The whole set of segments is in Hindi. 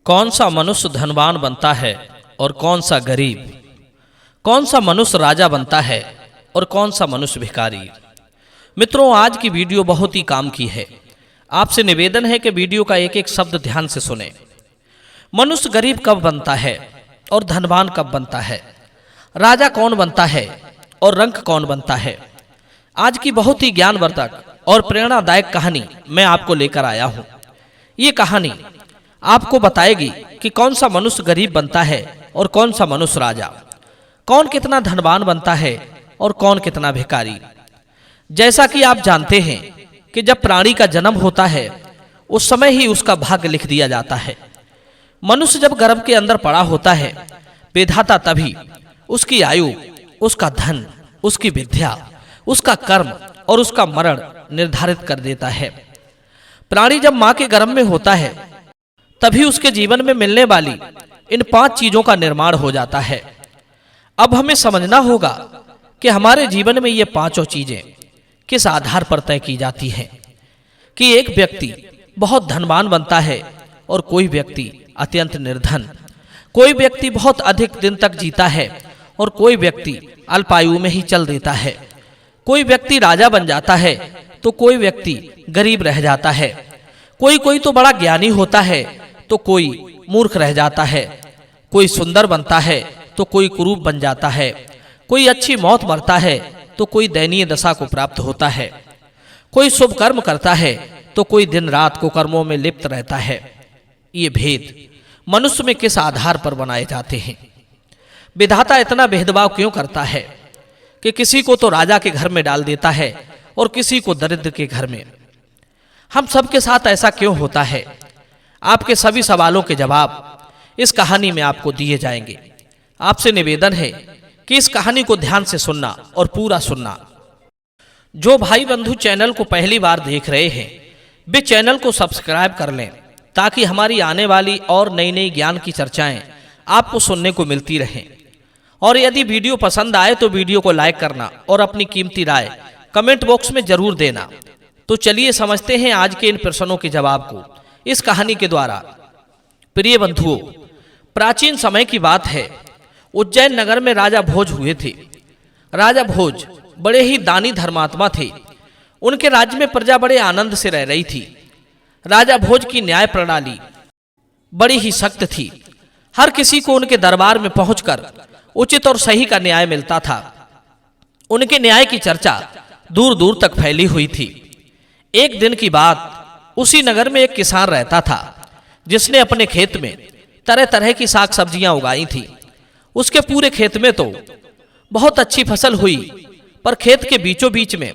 कौन सा मनुष्य धनवान बनता है और कौन सा गरीब? कौन सा मनुष्य राजा बनता है और कौन सा मनुष्य भिखारी? मित्रों, आज की वीडियो बहुत ही काम की है। आपसे निवेदन है कि वीडियो का एक एक शब्द ध्यान से सुने। मनुष्य गरीब कब बनता है और धनवान कब बनता है? राजा कौन बनता है और रंक कौन बनता है? आज की बहुत ही ज्ञानवर्धक और प्रेरणादायक कहानी मैं आपको लेकर आया हूं। ये कहानी आपको बताएगी कि कौन सा मनुष्य गरीब बनता है और कौन सा मनुष्य राजा, कौन कितना धनवान बनता है और कौन कितना भिखारी। जैसा कि आप जानते हैं कि जब प्राणी का जन्म होता है उस समय ही उसका भाग्य लिख दिया जाता है। मनुष्य जब गर्भ के अंदर पड़ा होता है, विधाता तभी उसकी आयु, उसका धन, उसकी विद्या, उसका कर्म और उसका मरण निर्धारित कर देता है। प्राणी जब मां के गर्भ में होता है तभी उसके जीवन में मिलने वाली इन 5 चीजों का निर्माण हो जाता है। अब हमें समझना होगा कि हमारे जीवन में ये 5 चीजें किस आधार पर तय की जाती हैं कि एक व्यक्ति बहुत धनवान बनता है और कोई व्यक्ति अत्यंत निर्धन, कोई व्यक्ति बहुत अधिक दिन तक जीता है और कोई व्यक्ति अल्पायु में ही चल देता है, कोई व्यक्ति राजा बन जाता है तो कोई व्यक्ति गरीब रह जाता है, कोई तो बड़ा ज्ञानी होता है तो कोई मूर्ख रह जाता है, कोई सुंदर बनता है तो कोई कुरूप बन जाता है, कोई अच्छी मौत मरता है तो कोई दयनीय दशा को प्राप्त होता है, कोई शुभ कर्म करता है तो कोई दिन रात को कर्मों में लिप्त रहता है। ये भेद मनुष्य में किस आधार पर बनाए जाते हैं? विधाता इतना भेदभाव क्यों करता है कि किसी को तो राजा के घर में डाल देता है और किसी को दरिद्र के घर में? हम सबके साथ ऐसा क्यों होता है? आपके सभी सवालों के जवाब इस कहानी में आपको दिए जाएंगे। आपसे निवेदन है कि इस कहानी को ध्यान से सुनना और पूरा सुनना। जो भाई बंधु चैनल को पहली बार देख रहे हैं वे चैनल को सब्सक्राइब कर लें ताकि हमारी आने वाली और नई नई ज्ञान की चर्चाएं आपको सुनने को मिलती रहें। और यदि वीडियो पसंद आए तो वीडियो को लाइक करना और अपनी कीमती राय कमेंट बॉक्स में जरूर देना। तो चलिए समझते हैं आज के इन प्रश्नों के जवाब को इस कहानी के द्वारा। प्रिय बंधुओं, प्राचीन समय की बात है। उज्जैन नगर में राजा भोज हुए थे। राजा भोज बड़े ही दानी धर्मात्मा थे। उनके राज्य में प्रजा बड़े आनंद से रह रही थी। राजा भोज की न्याय प्रणाली बड़ी ही सख्त थी। हर किसी को उनके दरबार में पहुंचकर उचित और सही का न्याय मिलता था। उनके न्याय की चर्चा दूर दूर तक फैली हुई थी। एक दिन की बात, उसी नगर में एक किसान रहता था जिसने अपने खेत में तरह तरह की साग सब्जियां उगाई थी। उसके पूरे खेत में तो बहुत अच्छी फसल हुई, पर खेत के बीचों बीच में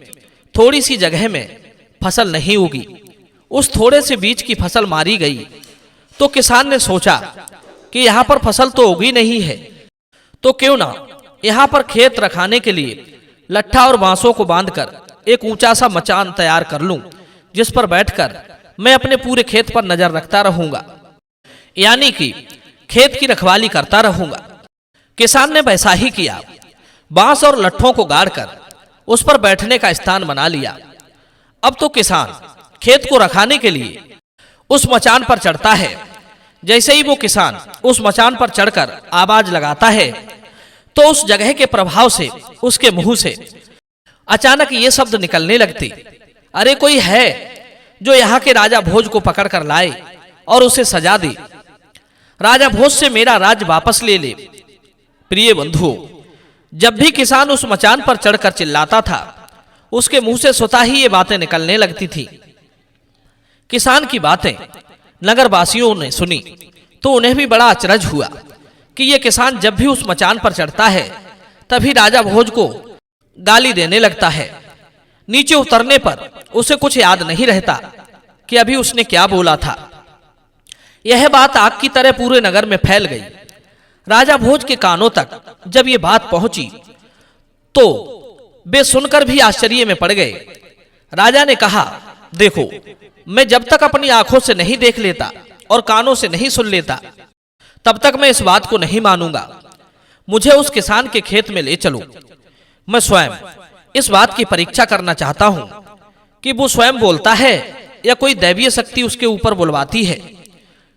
थोड़ी सी जगह में फसल नहीं उगी। उस थोड़े से बीज की फसल मारी गई तो किसान ने सोचा कि यहाँ पर फसल तो उगी नहीं है, तो क्यों ना यहाँ पर खेत रखाने के लिए लट्ठा और बांसों को बांधकर एक ऊंचा सा मचान तैयार कर लूं, जिस पर बैठकर मैं अपने पूरे खेत पर नजर रखता रहूंगा, यानी कि खेत की रखवाली करता रहूंगा। किसान ने वैसा ही किया। बांस और लट्ठों को गाड़कर उस पर बैठने का स्थान बना लिया। अब तो किसान खेत को रखाने के लिए उस मचान पर चढ़ता है। जैसे ही वो किसान उस मचान पर चढ़कर आवाज लगाता है तो उस जगह के प्रभाव से उसके मुंह से अचानक ये शब्द निकलने लगते, अरे कोई है जो यहाँ के राजा भोज को पकड़ कर लाए और उसे सजा दे। राजा भोज से मेरा राज वापस ले ले। प्रिय बंधुओं, जब भी किसान उस मचान पर चढ़कर चिल्लाता था उसके मुंह से स्वतः ही ये बातें निकलने लगती थी। किसान की बातें नगरवासियों ने सुनी तो उन्हें भी बड़ा अचरज हुआ कि ये किसान जब भी उस मचान पर चढ़ता है तभी राजा भोज को गाली देने लगता है। नीचे उतरने पर उसे कुछ याद नहीं रहता कि अभी उसने क्या बोला था। यह बात आग की तरह पूरे नगर में फैल गई। राजा भोज के कानों तक जब ये बात पहुंची तो वे सुनकर भी आश्चर्य में पड़ गए। राजा ने कहा, देखो, मैं जब तक अपनी आंखों से नहीं देख लेता और कानों से नहीं सुन लेता तब तक मैं इस बात को नहीं मानूंगा। मुझे उस किसान के खेत में ले चलो। मैं स्वयं इस बात की परीक्षा करना चाहता हूं कि वो स्वयं बोलता है या कोई दैवीय शक्ति उसके ऊपर बुलवाती है।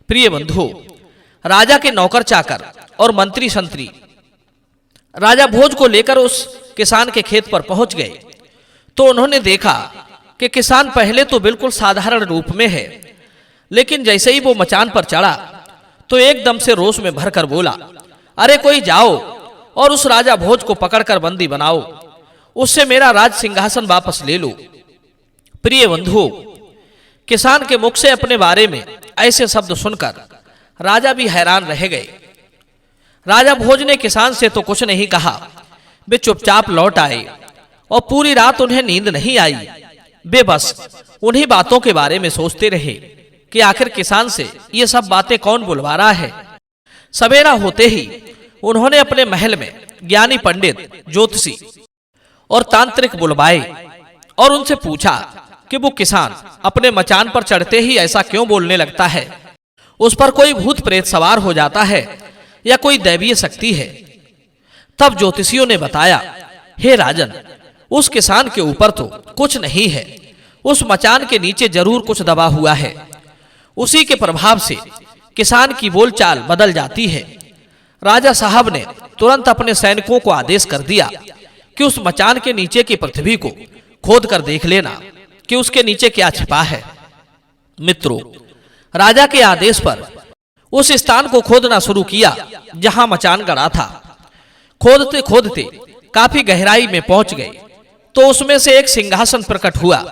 प्रिय बंधुओं, राजा के नौकर चाकर और मंत्री संतरी राजा भोज को लेकर उस किसान के खेत पर पहुंच गए तो उन्होंने देखा कि किसान पहले तो बिल्कुल साधारण रूप में है, लेकिन जैसे ही वो मचान पर चढ़ा तो एकदम से रोष में भरकर बोला, अरे कोई जाओ और उस राजा भोज को पकड़कर बंदी बनाओ, उससे मेरा राज सिंहासन वापस ले लो। प्रिय बंधुओं, किसान के मुख से अपने बारे में ऐसे शब्द सुनकर राजा भी हैरान रह गए। राजा भोज ने किसान से तो कुछ नहीं कहा, वे चुपचाप लौट आए और पूरी रात उन्हें नींद नहीं आई। वे बस उन्हीं बातों के बारे में सोचते रहे कि आखिर किसान से ये सब बातें कौन बुलवा रहा है। सवेरा होते ही उन्होंने अपने महल में ज्ञानी पंडित, ज्योतिषी और तांत्रिक बुलवाए और उनसे पूछा कि वो किसान अपने मचान पर चढ़ते ही ऐसा क्यों बोलने लगता है, उस पर कोई भूत प्रेत सवार हो जाता है या कोई दैवीय शक्ति है। तब ज्योतिषियों ने बताया, हे राजन, उस किसान के ऊपर तो कुछ नहीं है, उस मचान के नीचे जरूर कुछ दबा हुआ है, उसी के प्रभाव से किसान की बोलचाल बदल जाती है। राजा साहब ने तुरंत अपने सैनिकों को आदेश कर दिया कि उस मचान के नीचे की पृथ्वी को खोद कर देख लेना कि उसके नीचे क्या छिपा है। मित्रों, राजा के आदेश पर उस स्थान को खोदना शुरू किया जहां मचान गड़ा था। खोदते खोदते काफी गहराई में पहुंच गए तो उसमें से एक सिंहासन प्रकट हुआ।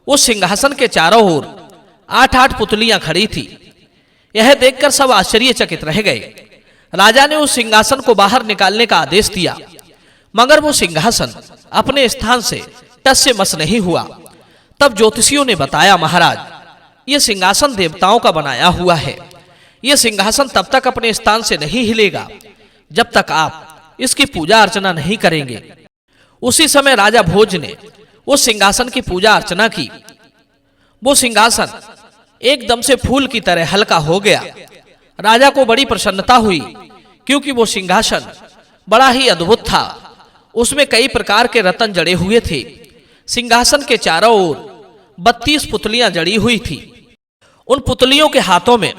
उस सिंहासन के चारों ओर 8-8 पुतलियां खड़ी थी। यह देखकर सब आश्चर्यचकित रह गए। राजा ने उस सिंहासन को बाहर निकालने का आदेश दिया, मगर वो सिंहासन अपने स्थान से टस से मस नहीं हुआ। तब ज्योतिषियों ने बताया, महाराज, ये सिंहासन देवताओं का बनाया हुआ है, ये सिंहासन तब तक अपने स्थान से नहीं हिलेगा जब तक आप इसकी पूजा अर्चना नहीं करेंगे। उसी समय राजा भोज ने उस सिंहासन की पूजा अर्चना की। वो सिंहासन एकदम से फूल की तरह हल्का हो गया। राजा को बड़ी प्रसन्नता हुई क्योंकि वो सिंहासन बड़ा ही अद्भुत था। उसमें कई प्रकार के रत्न जड़े हुए थे। सिंहासन के चारों ओर 32 पुतलियां जड़ी हुई थी। उन पुतलियों के हाथों में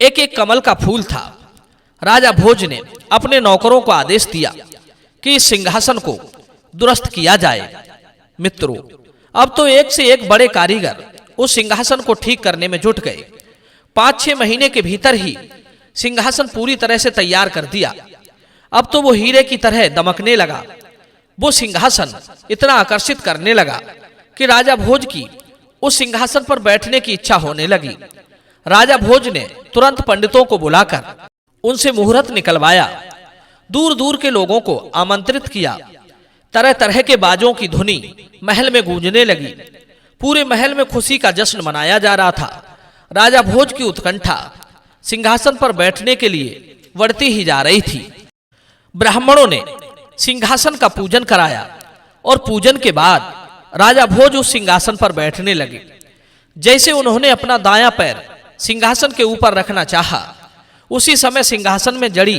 एक एक कमल का फूल था। राजा भोज ने अपने नौकरों को आदेश दिया कि इस सिंहासन को दुरुस्त किया जाए। मित्रों, अब तो एक से एक बड़े कारीगर उस सिंहासन को ठीक करने में जुट गए। 5-6 महीने के भीतर ही सिंहासन पूरी तरह से तैयार कर दिया। अब तो वो हीरे की तरह दमकने लगा। वो सिंहासन इतना आकर्षित करने लगा कि राजा भोज की उस सिंहासन पर बैठने की इच्छा होने लगी। राजा भोज ने तुरंत पंडितों को बुलाकर उनसे मुहूर्त निकलवाया। दूर दूर के लोगों को आमंत्रित किया। तरह तरह के बाजों की धुनी महल में गूंजने लगी। पूरे महल में खुशी का जश्न मनाया जा रहा था। राजा भोज की उत्कंठा सिंहासन पर बैठने के लिए बढ़ती ही जा रही थी। ब्राह्मणों ने सिंहासन का पूजन कराया और पूजन के बाद राजा भोज उस सिंहासन पर बैठने लगे। जैसे उन्होंने अपना दायां पैर सिंहासन के ऊपर रखना चाहा, उसी समय सिंहासन में जड़ी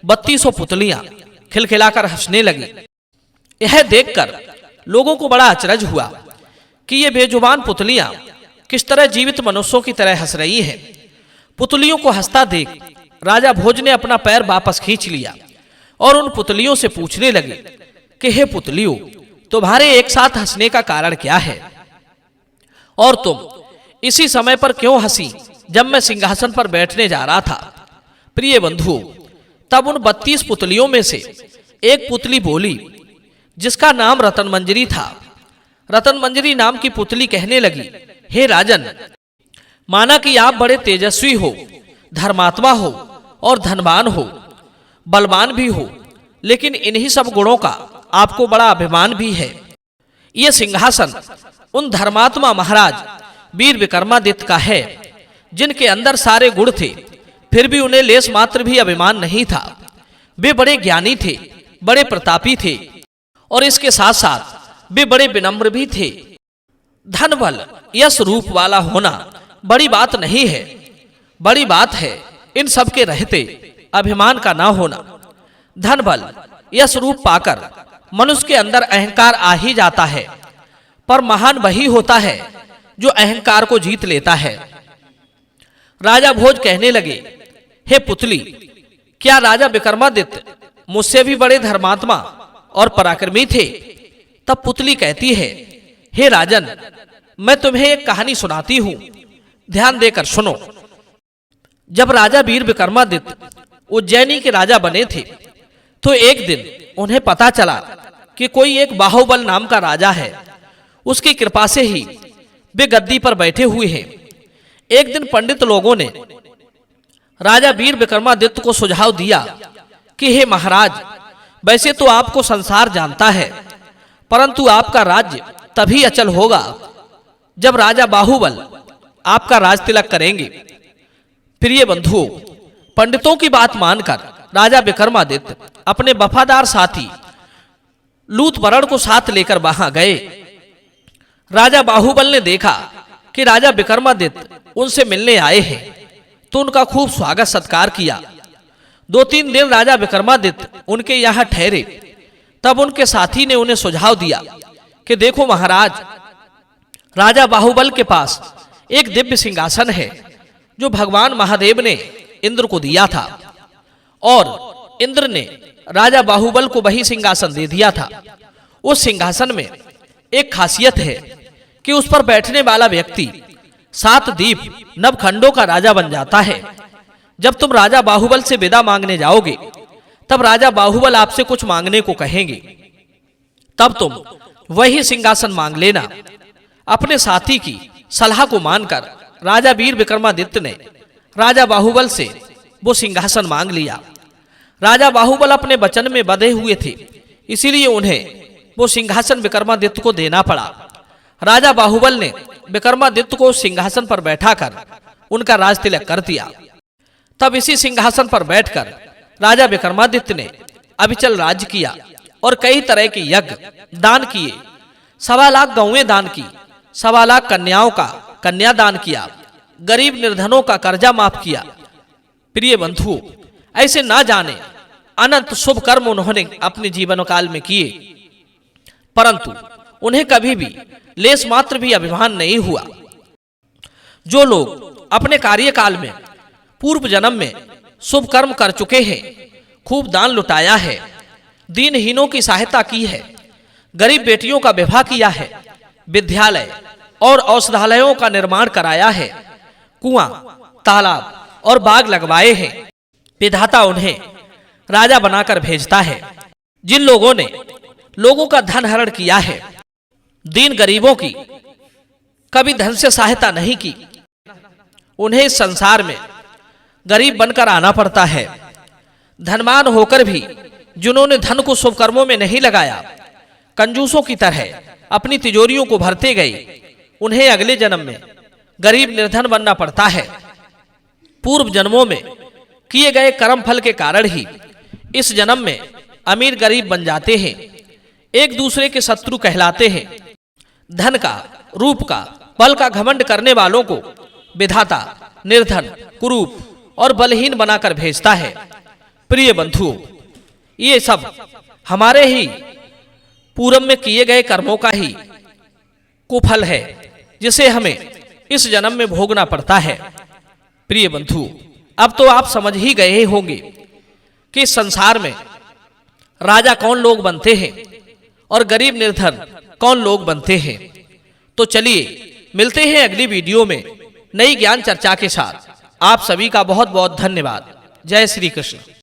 32 पुतलियां खिलखिलाकर हंसने लगी। यह देखकर लोगों को बड़ा अचरज हुआ कि ये बेजुबान पुतलियां किस तरह जीवित मनुष्यों की तरह हंस रही हैं। पुतलियों को हंसता देख राजा भोज ने अपना पैर वापस खींच लिया और उन पुतलियों से पूछने लगे कि हे पुतलियों, तुम्हारे एक साथ हंसने का कारण क्या है और तुम इसी समय पर क्यों हंसी जब मैं सिंहासन पर बैठने जा रहा था। प्रिय बंधुओं, तब उन 32 पुतलियों में से एक पुतली बोली जिसका नाम रतन मंजरी था। रतन मंजरी नाम की पुतली कहने लगी, हे राजन, माना कि आप बड़े तेजस्वी हो, धर्मात्मा हो और धनवान हो, बलवान भी हो, लेकिन इन्हीं सब गुणों का आपको बड़ा अभिमान भी है। यह सिंहासन उन धर्मात्मा महाराज वीर विक्रमादित्य का है जिनके अंदर सारे गुण थे, फिर भी उन्हें लेस मात्र भी अभिमान नहीं था। वे बड़े ज्ञानी थे, बड़े प्रतापी थे और इसके साथ साथ वे बड़े विनम्र भी थे। धन बल यश रूप वाला होना बड़ी बात नहीं है, बड़ी बात है इन सब के रहते अभिमान का ना होना। धन बल यश रूप पाकर मनुष्य के अंदर अहंकार आ ही जाता है, पर महान वही होता है जो अहंकार को जीत लेता है। राजा भोज कहने लगे, हे पुतली, क्या राजा विक्रमादित्य मुझसे भी बड़े धर्मात्मा और पराक्रमी थे? तब पुतली कहती है, हे राजन, मैं तुम्हें एक कहानी सुनाती हूं, ध्यान देकर सुनो। जब राजा वीर विक्रमादित्य उज्जैनी के राजा बने थे, तो एक दिन उन्हें पता चला कि कोई एक बाहुबल नाम का राजा है। उसकी कृपा से ही वे गद्दी पर बैठे हुए हैं। एक दिन पंडित लोगों ने राजा वीर विक्रमादित्य को सुझाव दिया कि हे महाराज, वैसे तो आपको संसार जानता है, परंतु आपका राज्य तभी अचल होगा जब राजा बाहुबल आपका राज तिलक करेंगे। प्रिय बंधुओं, पंडितों की बात मानकर राजा विक्रमादित्य अपने वफादार साथी लूतवरण को साथ लेकर वहां गए। राजा बाहुबल ने देखा कि राजा विक्रमादित्य उनसे मिलने आए हैं, तो उनका खूब स्वागत सत्कार किया। 2-3 दिन राजा विक्रमादित्य उनके यहाँ ठहरे। तब उनके साथी ने उन्हें सुझाव दिया कि देखो महाराज, राजा बाहुबल के पास एक दिव्य सिंहासन है जो भगवान महादेव ने इंद्र को दिया था, और इंद्र ने राजा बाहुबल को वही सिंहासन दे दिया था। उस सिंहासन में एक खासियत है कि उस पर बैठने वाला व्यक्ति 7 द्वीप नवखंडों का राजा बन जाता है। जब तुम राजा बाहुबल से विदा मांगने जाओगे, तब राजा बाहुबल आपसे कुछ मांगने को कहेंगे, तब तुम वही सिंहासन मांग लेना। अपने साथी की सलाह को मानकर राजा वीर विक्रमादित्य ने राजा बाहुबल से वो सिंहासन मांग लिया। राजा बाहुबल अपने वचन में बंधे हुए थे, इसीलिए उन्हें वो सिंहासन विक्रमादित्य को देना पड़ा। राजा बाहुबल ने विक्रमादित्य को सिंहासन पर बैठाकर उनका राज तिलक कर दिया। तब इसी सिंहासन पर बैठकर राजा विक्रमादित्य ने अविचल राज्य किया और कई तरह के यज्ञ दान किए। 1.25 लाख गौएं दान की, 1.25 लाख कन्याओं का कन्यादान किया, गरीब निर्धनों का कर्जा माफ किया। प्रिय बंधुओं, ऐसे ना जाने अनंत शुभ कर्म उन्होंने अपने जीवन काल में किए, परंतु उन्हें कभी भी लेस मात्र भी अभिमान नहीं हुआ। जो लोग अपने कार्यकाल में पूर्व जन्म में शुभ कर्म कर चुके हैं, खूब दान लुटाया है, दीनहीनों की सहायता की है, गरीब बेटियों का विवाह किया है, विद्यालय और औषधालयों का निर्माण कराया है, कुआं, तालाब और बाग लगवाए हैं, विधाता उन्हें राजा बनाकर भेजता है। जिन लोगों ने लोगों का धन हरण किया है, दीन गरीबों की कभी धन से सहायता नहीं की, उन्हें इस संसार में गरीब बनकर आना पड़ता है। धनवान होकर भी जिन्होंने धन को शुभ कर्मों में नहीं लगाया, कंजूसों की तरह अपनी तिजोरियों को भरते गए, उन्हें अगले जन्म में गरीब निर्धन बनना पड़ता है। पूर्व जन्मों में किए गए कर्म फल के कारण ही इस जन्म में अमीर गरीब बन जाते हैं, एक दूसरे के शत्रु कहलाते हैं। धन का, रूप का, बल का घमंड करने वालों को विधाता निर्धन, कुरूप और बलहीन बनाकर भेजता है। प्रिय बंधुओं, ये सब हमारे ही पूर्व में किए गए कर्मों का ही कुफल है, जिसे हमें इस जन्म में भोगना पड़ता है। प्रिय बंधुओं, अब तो आप समझ ही गए होंगे कि संसार में राजा कौन लोग बनते हैं और गरीब निर्धन कौन लोग बनते हैं। तो चलिए मिलते हैं अगली वीडियो में नई ज्ञान चर्चा के साथ। आप सभी का बहुत बहुत धन्यवाद। जय श्री कृष्ण।